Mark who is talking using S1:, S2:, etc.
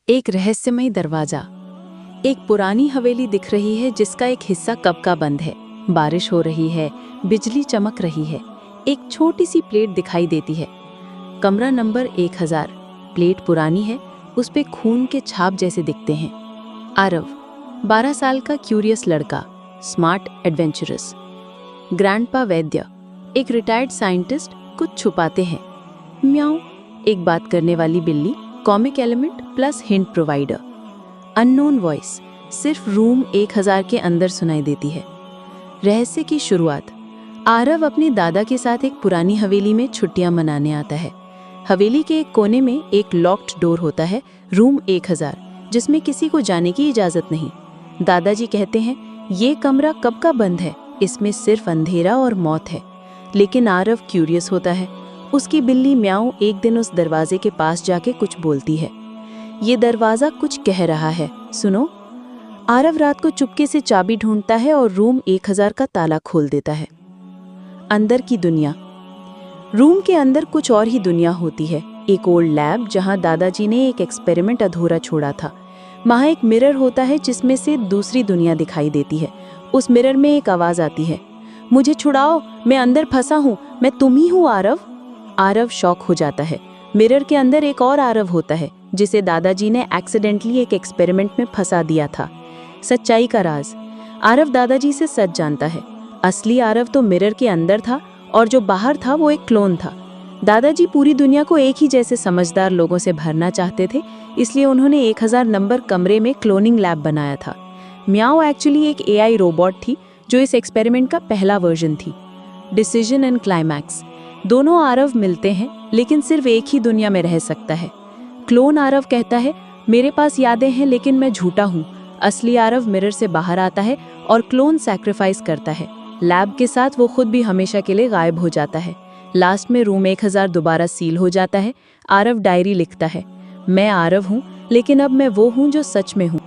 S1: एक रहस्यमय दरवाजा। एक पुरानी हवेली दिख रही है जिसका एक हिस्सा कब का बंद है। बारिश हो रही है, बिजली चमक रही है। एक छोटी सी प्लेट दिखाई देती है। कमरा नंबर 1000। प्लेट पुरानी है, उस पे खून के छाप जैसे दिखते हैं। आरव, 12 साल का क्यूरियस लड़का, स्मार्ट, एडवेंचरस। ग्रैंडपा वैद्य, एक रिटायर्ड साइंटिस्ट, कुछ छुपाते हैं। म्याऊ, एक बात करने वाली बिल्ली, comic element plus hint provider. Unknown voice, सिर्फ रूम 1000 के अंदर सुनाई देती है। रहस्य की शुरुआत। आरव अपने दादा के साथ एक पुरानी हवेली में छुट्टियां मनाने आता है। हवेली के एक कोने में एक लॉक्ड डोर होता है, रूम 1000, जिसमें किसी को जाने की इजाजत नहीं। दादाजी कहते हैं, ये कमरा कब का बंद है, इसमें सिर्फ अंधेरा और मौत है। लेकिन आरव क्यूरियस होता है। उसकी बिल्ली म्याऊ एक दिन उस दरवाजे के पास जाके कुछ बोलती है। ये दरवाजा कुछ कह रहा है, सुनो। आरव रात को चुपके से चाबी ढूंढता है और रूम 1000 का ताला खोल देता है। अंदर की दुनिया। रूम के अंदर कुछ और ही दुनिया होती है। एक ओल्ड लैब जहां दादाजी ने एक एक्सपेरिमेंट अधूरा छोड़ा था। वहां एक मिरर होता है जिसमें से दूसरी दुनिया दिखाई देती है। उस मिरर में एक आवाज आती है, मुझे छुड़ाओ, मैं अंदर फंसा हूं, मैं तुम ही हूं आरव। आरव शॉक हो जाता है। मिरर के अंदर एक और आरव होता है जिसे दादाजी ने एक्सीडेंटली एक एक्सपेरिमेंट में फंसा दिया था। सच्चाई का राज। आरव दादाजी से सच जानता है। असली आरव तो मिरर के अंदर था और जो बाहर था वो एक क्लोन था। दादाजी पूरी दुनिया को एक ही जैसे समझदार लोगों से भरना चाहते थे, इसलिए उन्होंने 1000 नंबर कमरे में क्लोनिंग लैब बनाया था। म्याऊ एक्चुअली एक एआई रोबोट थी जो इस एक्सपेरिमेंट का पहला वर्जन थी। Decision and climax. दोनों आरव मिलते हैं लेकिन सिर्फ एक ही दुनिया में रह सकता है। क्लोन आरव कहता है, मेरे पास यादें हैं लेकिन मैं झूठा हूँ। असली आरव मिरर से बाहर आता है और क्लोन सैक्रिफाइस करता है। लैब के साथ वो खुद भी हमेशा के लिए गायब हो जाता है। लास्ट में रूम 1000 दोबारा सील हो जाता है। आरव डायरी लिखता है, मैं आरव हूँ लेकिन अब मैं वो हूँ जो सच में हूँ।